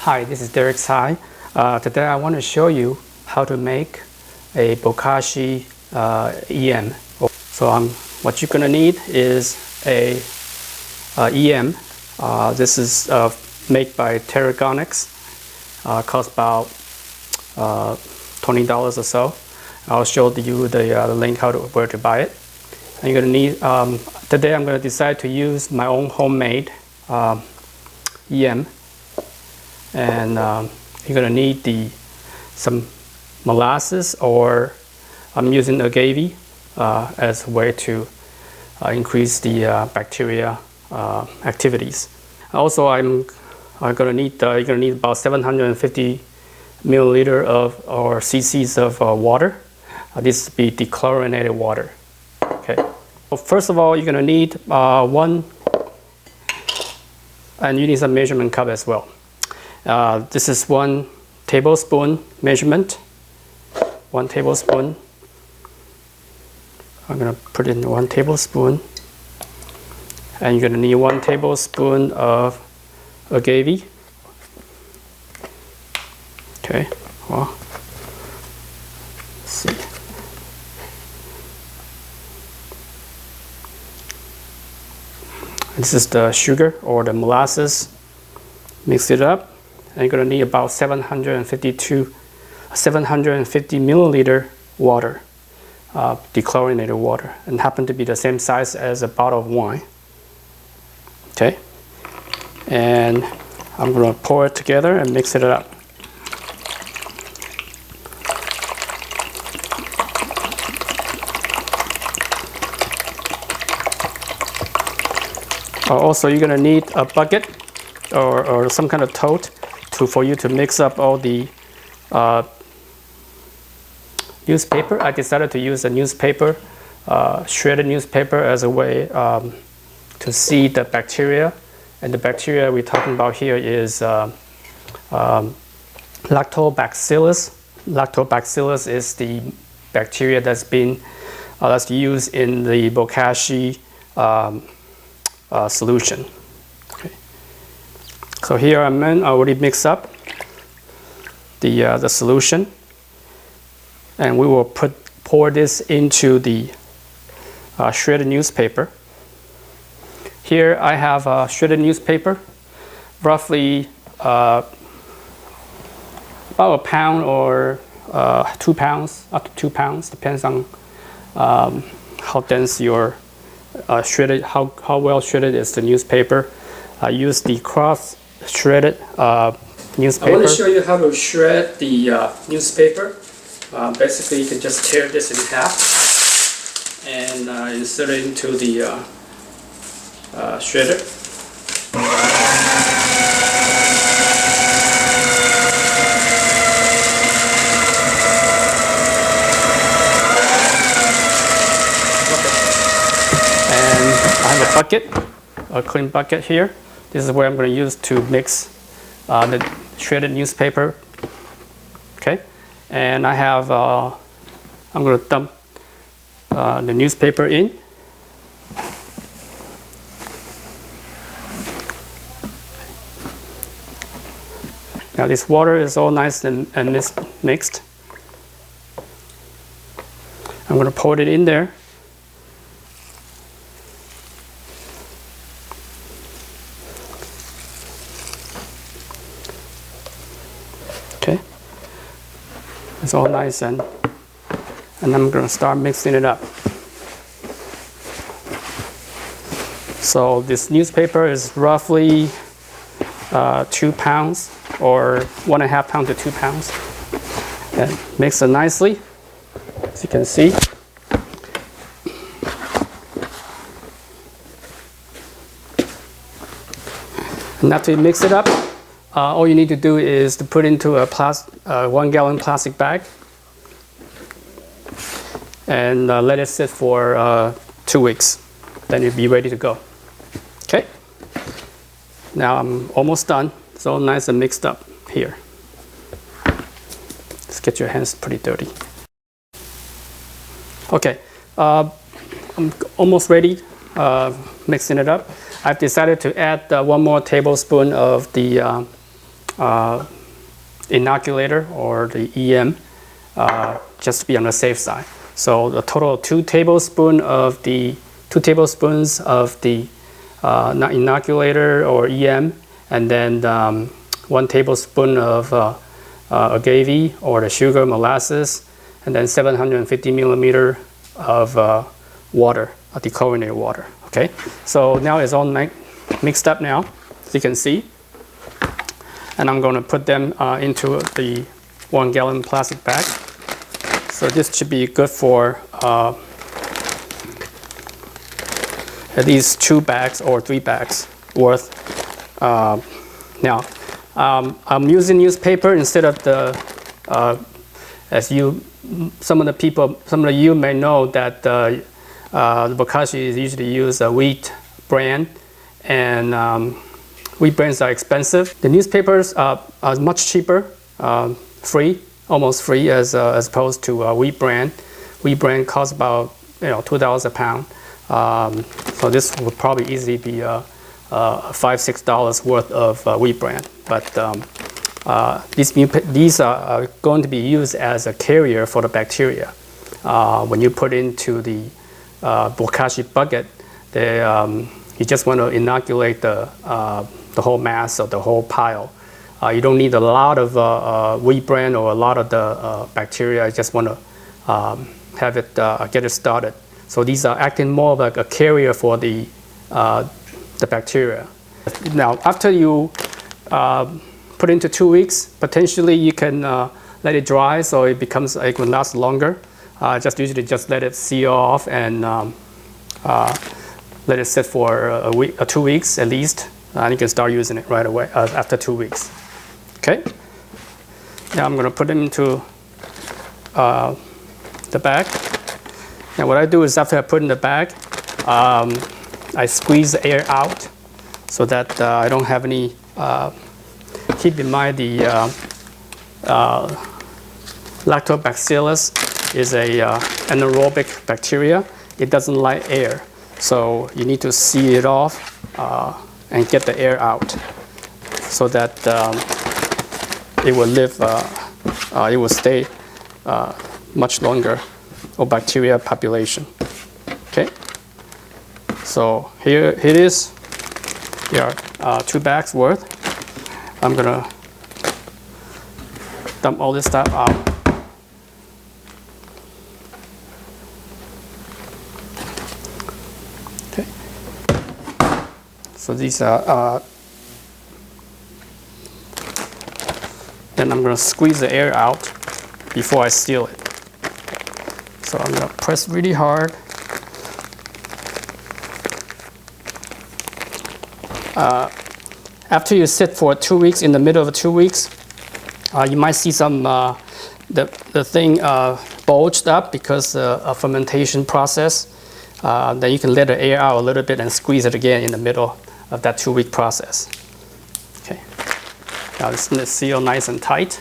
Hi, this is Derek Tsai. Today I want to show you how to make a Bokashi EM. So what you're going to need is a EM. This is made by Terragonics. Costs about $20 or so. I'll show you the link where to buy it. And you're going to need, today I'm going to decide to use my own homemade EM. And you're going to need some molasses, or I'm using agave as a way to increase the bacteria activities. Also, you're going to need about 750 milliliter or cc's of water. This will be dechlorinated water. Okay. So first of all, you're going to need and you need some measurement cup as well. This is 1 tablespoon measurement. 1 tablespoon. I'm going to put in 1 tablespoon. And you're going to need 1 tablespoon of agave. Okay, well, let's see. This is the sugar or the molasses. Mix it up. And you're going to need about 750 milliliter water, dechlorinated water, and happen to be the same size as a bottle of wine. Okay, and I'm going to pour it together and mix it up. Also, you're going to need a bucket or some kind of tote for you to mix up all the newspaper. I decided to use a newspaper, shredded newspaper, as a way to see the bacteria. And the bacteria we're talking about here is lactobacillus. Lactobacillus is the bacteria that's used in the Bokashi solution. Okay. So here I already mixed up the solution, and we will pour this into the shredded newspaper. Here I have shredded newspaper, roughly about a pound or 2 pounds, up to 2 pounds, depends on how dense your shredded, how well shredded is the newspaper. I use the cross shredded newspaper. I want to show you how to shred the newspaper. Basically, you can just tear this in half and insert it into the shredder. Bucket, a clean bucket here. This is where I'm going to use to mix the shredded newspaper. Okay, and I have I'm going to dump the newspaper in. Now this water is all nice and mixed. I'm going to pour it in there. Okay, it's all nice, and I'm going to start mixing it up. So this newspaper is roughly 2 pounds, or 1.5 pounds to 2 pounds. And mix it nicely, as you can see. And after you mix it up, all you need to do is to put into a 1-gallon plastic bag and let it sit for 2 weeks. Then you'll be ready to go. Okay. Now I'm almost done. It's all nice and mixed up here. Just get your hands pretty dirty. Okay. I'm almost ready mixing it up. I've decided to add 1 more tablespoon of the inoculator or the EM, just to be on the safe side. So the total of 2 tablespoons of the inoculator or EM, and then 1 tablespoon of agave or the sugar molasses, and then 750 milliliter of water, dechlorinated water. Okay, so now it's all mixed up now, as you can see. And I'm going to put them into the 1 gallon plastic bag. So this should be good for at least 2 bags or 3 bags worth. Now, I'm using newspaper instead of the, some of you may know that the Bokashi usually use a wheat brand, and wheat brands are expensive. The newspapers are much cheaper, almost free, as opposed to wheat brand. Wheat brand costs about $2 a pound. So this would probably easily be $5-6 worth of wheat brand. But these are going to be used as a carrier for the bacteria. When you put into the Bokashi bucket, you just want to inoculate the whole mass or the whole pile. You don't need a lot of wheat bran or a lot of the bacteria. You just want to have it get it started. So these are acting more like a carrier for the bacteria. Now, after you put into 2 weeks, potentially you can let it dry so it will last longer. Usually just let it seal off and let it sit for 2 weeks at least, and you can start using it right away after 2 weeks. Okay. Now I'm going to put them into the bag. Now what I do is after I put in the bag, I squeeze the air out so that I don't have any. Keep in mind the lactobacillus is a anaerobic bacteria. It doesn't like air, so you need to seal it off and get the air out so that it will live. It will stay much longer, or bacteria population. Okay. So here it is. Here are 2 bags worth. I'm gonna dump all this stuff out. Okay. So these are. Then I'm gonna squeeze the air out before I seal it. So I'm gonna press really hard. After you sit for 2 weeks, in the middle of 2 weeks, you might see some the thing bulged up because of fermentation process. Then you can let the air out a little bit and squeeze it again in the middle of that 2-week process. Okay. Now this is sealed nice and tight.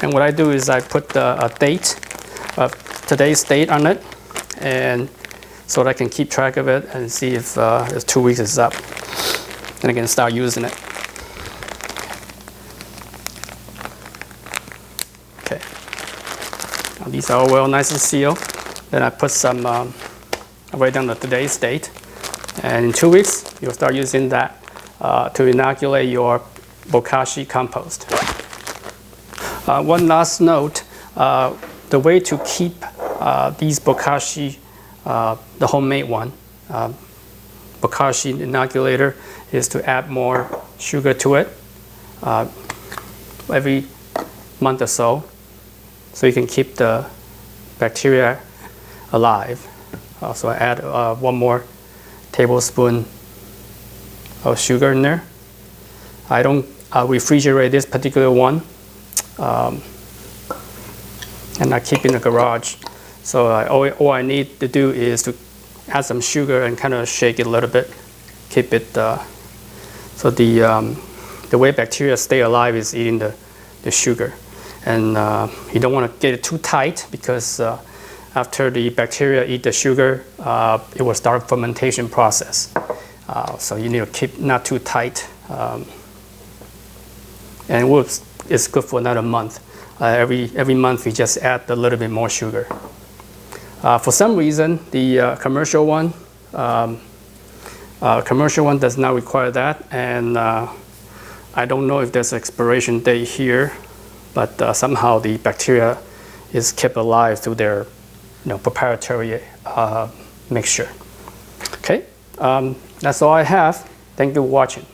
And what I do is I put a date of today's date on it, and so that I can keep track of it and see if 2 weeks is up, and I can start using it. Okay. Now these are all well nice and sealed. Then I put some right down to today's date, and in 2 weeks you'll start using that to inoculate your Bokashi compost. One last note: the way to keep these Bokashi, the homemade one, Bokashi inoculator, is to add more sugar to it every month or so you can keep the bacteria alive. So I add 1 more tablespoon of sugar in there. I don't refrigerate this particular one, and I keep in the garage. So all I need to do is to add some sugar and kind of shake it a little bit, keep it. So the way bacteria stay alive is eating the sugar, and you don't want to get it too tight because after the bacteria eat the sugar, it will start fermentation process. So you need to keep not too tight. And it's good for another month. Every month we just add a little bit more sugar. For some reason, the commercial one does not require that, and I don't know if there's an expiration date here, but somehow the bacteria is kept alive through their proprietary mixture. Okay, that's all I have. Thank you for watching.